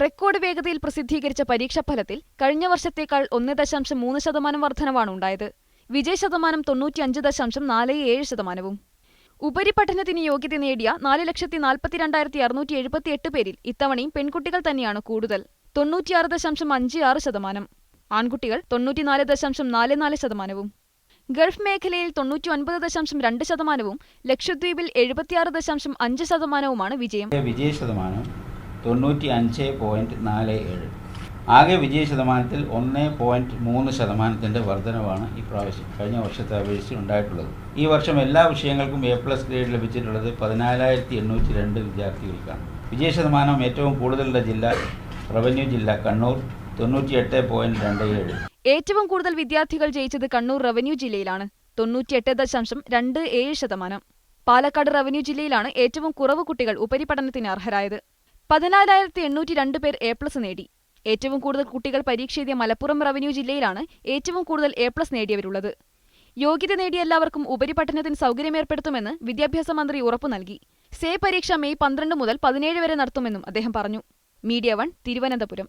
Record വേഗതയിൽ പ്രസിദ്ധീകരിച്ച പരീക്ഷാഫലത്തിൽ കഴിഞ്ഞ വർഷത്തേക്കാൾ 1.3% വർധനവാണ് ഉണ്ടായത്. വിജയശതമാനം 95.47%. ഉപരിപഠനത്തിന് യോഗ്യത നേടിയ 4,42,678 പേരിൽ ഇത്തവണയും പെൺകുട്ടികൾ തന്നെയാണ് കൂടുതൽ, 96.56%. ആൺകുട്ടികൾ 94.44%. ഗൾഫ് മേഖലയിൽ 99.2%, ലക്ഷദ്വീപിൽ 76.5%മാണ് വിജയം. വിജയശതമാനം 95.47. ആകെ വിജയശതമാനത്തിൽ 1.3% വർധനവാണ് ഇപ്രാവശ്യം കഴിഞ്ഞ വർഷത്തെ അപേക്ഷിച്ച് ഉണ്ടായിട്ടുള്ളത്. ഈ വർഷം എല്ലാ വിഷയങ്ങൾക്കും A+ ഗ്രേഡ് ലഭിച്ചിട്ടുള്ളത് 14,802 വിദ്യാർത്ഥികൾക്കാണ്. വിജയശതമാനം ഏറ്റവും കൂടുതലുള്ള ജില്ല റവന്യൂ ജില്ല കണ്ണൂർ 98.27. ഏറ്റവും കൂടുതൽ വിദ്യാർത്ഥികൾ ജയിച്ചത് കണ്ണൂർ റവന്യൂ ജില്ലയിലാണ്, 98.27%. പാലക്കാട് റവന്യൂ ജില്ലയിലാണ് ഏറ്റവും കുറവ് കുട്ടികൾ ഉപരിപഠനത്തിന് അർഹരായത്. 14,802 പേർ A+ നേടി. ഏറ്റവും കൂടുതൽ കുട്ടികൾ പരീക്ഷ എഴുതിയ മലപ്പുറം റവന്യൂ ജില്ലയിലാണ് ഏറ്റവും കൂടുതൽ A+ നേടിയവരുള്ളത്. യോഗ്യത നേടിയ എല്ലാവർക്കും ഉപരിപഠനത്തിന് സൗകര്യമേർപ്പെടുത്തുമെന്ന് വിദ്യാഭ്യാസ മന്ത്രി ഉറപ്പു നൽകി. സേ പരീക്ഷ മെയ് 12 മുതൽ 17 വരെ നടത്തുമെന്നും അദ്ദേഹം പറഞ്ഞു. മീഡിയ 1 തിരുവനന്തപുരം.